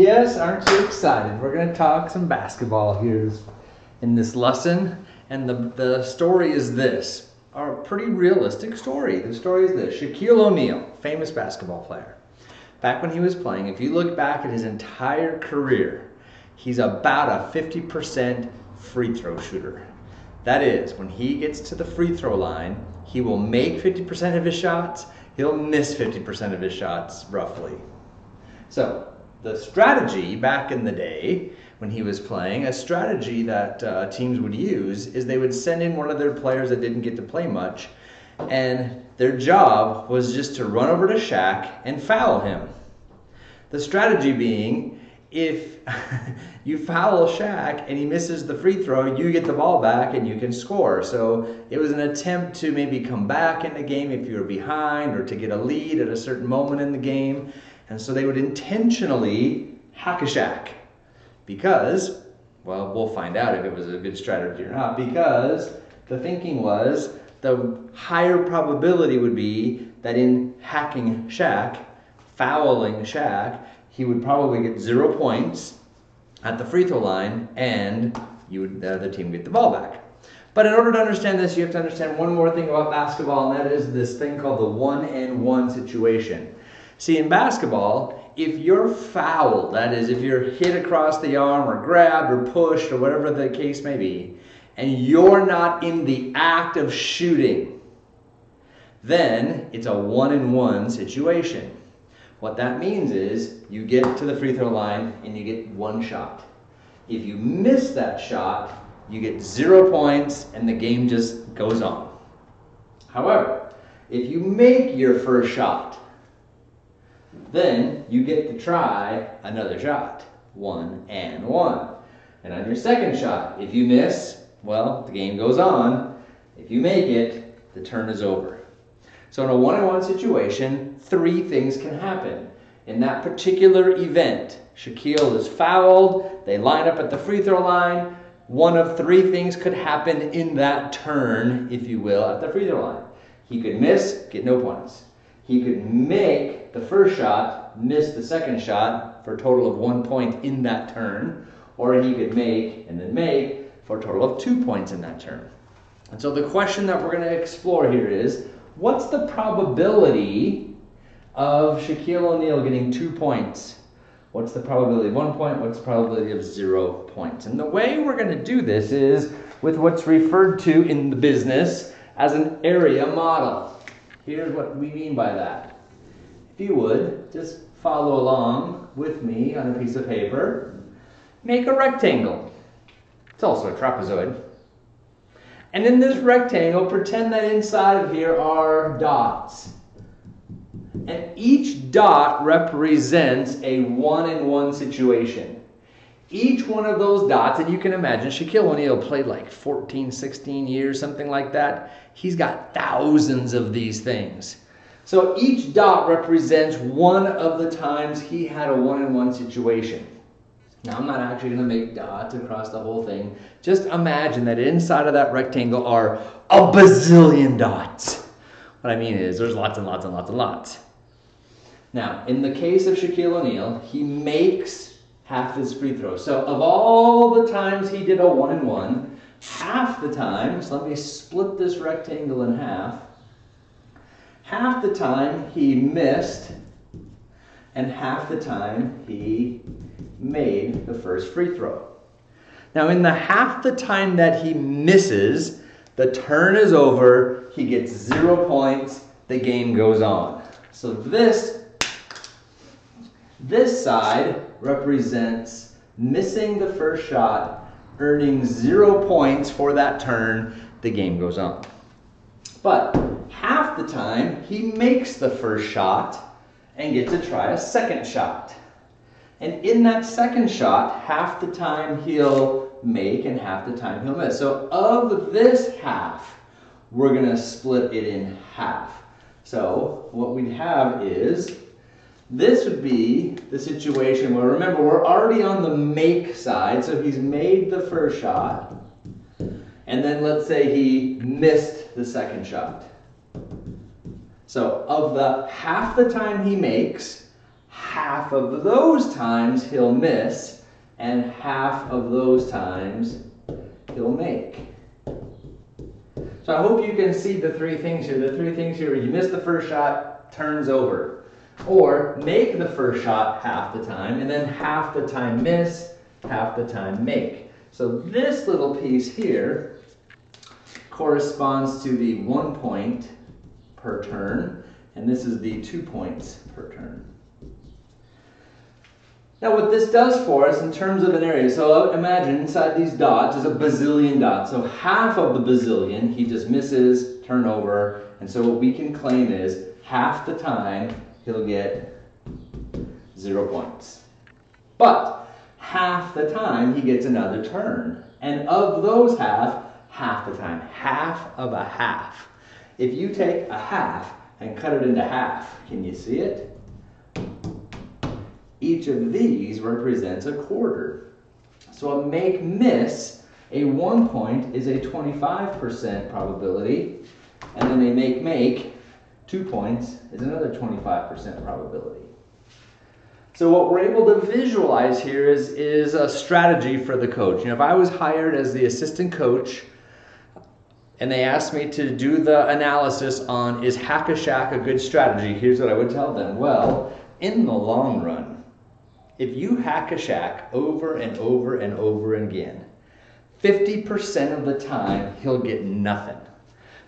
Yes, aren't you excited? We're going to talk some basketball here in this lesson. And the story is this, a pretty realistic story. The story is this: Shaquille O'Neal, famous basketball player. Back when he was playing, if you look back at his entire career, he's about a 50% free throw shooter. That is, when he gets to the free throw line, he will make 50% of his shots, he'll miss 50% of his shots, roughly. So, the strategy back in the day when he was playing, a strategy that teams would use is they would send in one of their players that didn't get to play much, and their job was just to run over to Shaq and foul him. The strategy being, if you foul Shaq and he misses the free throw, you get the ball back and you can score. So it was an attempt to maybe come back in the game if you were behind, or to get a lead at a certain moment in the game. And so they would intentionally hack a Shaq because, well, we'll find out if it was a good strategy or not, because the thinking was the higher probability would be that in hacking Shaq, fouling Shaq, he would probably get 0 points at the free throw line, and the other team would get the ball back. But in order to understand this, you have to understand one more thing about basketball, and that is this thing called the 1-and-1 situation. See, in basketball, if you're fouled, that is, if you're hit across the arm or grabbed or pushed or whatever the case may be, and you're not in the act of shooting, then it's a 1-and-1 situation. What that means is you get to the free throw line and you get one shot. If you miss that shot, you get 0 points and the game just goes on. However, if you make your first shot, then you get to try another shot, 1-and-1. And on your second shot, if you miss, well, the game goes on. If you make it, the turn is over. So in a 1-and-1 situation, 3 things can happen. In that particular event, Shaquille is fouled, they line up at the free throw line. One of 3 things could happen in that turn, if you will, at the free throw line. He could miss, get no points. He could make the first shot, miss the second shot for a total of 1 point in that turn, or he could make and then make for a total of 2 points in that turn. And so the question that we're going to explore here is, what's the probability of Shaquille O'Neal getting 2 points? What's the probability of 1 point? What's the probability of 0 points? And the way we're going to do this is with what's referred to in the business as an area model. Here's what we mean by that. If you would, just follow along with me on a piece of paper. Make a rectangle. It's also a trapezoid. And in this rectangle, pretend that inside of here are dots. And each dot represents a 1-and-1 situation. Each one of those dots, and you can imagine, Shaquille O'Neal played like 14, 16 years, something like that. He's got thousands of these things. So each dot represents one of the times he had a 1-and-1 situation. Now, I'm not actually going to make dots across the whole thing. Just imagine that inside of that rectangle are a bazillion dots. What I mean is there's lots and lots and lots and lots. Now, in the case of Shaquille O'Neal, he makes half his free throws. So of all the times he did a 1-and-1, half the time, so let me split this rectangle in half. Half the time he missed, and half the time he made the first free throw. Now in the half the time that he misses, the turn is over, he gets 0 points, the game goes on. So this side represents missing the first shot, earning 0 points for that turn, the game goes on. But half the time he makes the first shot and gets to try a second shot. And in that second shot, half the time he'll make and half the time he'll miss. So of this half, we're going to split it in half. So what we'd have is, this would be the situation where, remember, we're already on the make side. So he's made the first shot. And then let's say he missed the second shot. So of the half the time he makes, half of those times he'll miss, and half of those times he'll make. So I hope you can see the three things here. The three things here: you miss the first shot, turns over. Or make the first shot half the time, and then half the time miss, half the time make. So this little piece here corresponds to the 1 point per turn, and this is the 2 points per turn. Now what this does for us in terms of an area, so imagine inside these dots is a bazillion dots. So half of the bazillion, he just misses, turnover, and so what we can claim is half the time he'll get 0 points. But half the time he gets another turn. And of those half the time, half of a half. If you take a half and cut it into half, can you see it? Each of these represents a quarter. So a make-miss, a 1 point is a 25% probability, and then a make-make, 2 points, is another 25% probability. So what we're able to visualize here is a strategy for the coach. You know, if I was hired as the assistant coach and they asked me to do the analysis on is hack-a-shack a good strategy, here's what I would tell them. Well, in the long run, if you hack a shack over and over and over again, 50% of the time he'll get nothing.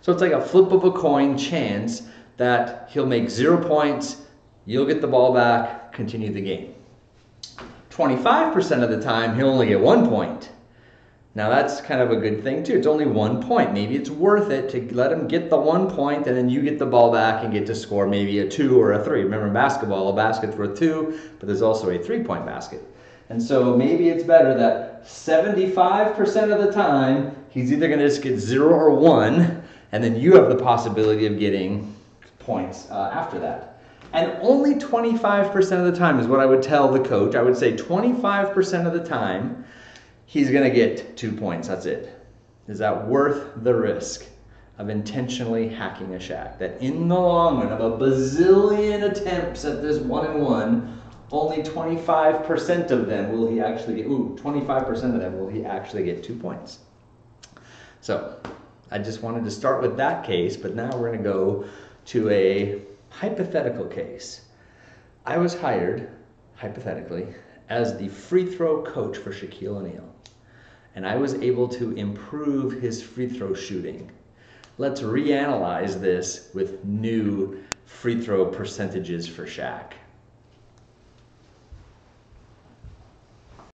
So it's like a flip of a coin chance that he'll make 0 points, you'll get the ball back, continue the game. 25% of the time he'll only get 1 point. Now that's kind of a good thing too. It's only 1 point. Maybe it's worth it to let him get the 1 point and then you get the ball back and get to score maybe a 2 or a 3. Remember in basketball, a basket's worth 2, but there's also a 3-point basket. And so maybe it's better that 75% of the time he's either going to just get 0 or 1, and then you have the possibility of getting points after that. And only 25% of the time is what I would tell the coach. I would say 25% of the time he's going to get 2 points. That's it. Is that worth the risk of intentionally hacking a shack? That in the long run of a bazillion attempts at this 1-and-1, only 25% of them will he actually get, 25% of them will he actually get 2 points. So I just wanted to start with that case, but now we're going to go to a hypothetical case. I was hired, hypothetically, as the free throw coach for Shaquille O'Neal, and I was able to improve his free throw shooting. Let's reanalyze this with new free throw percentages for Shaq.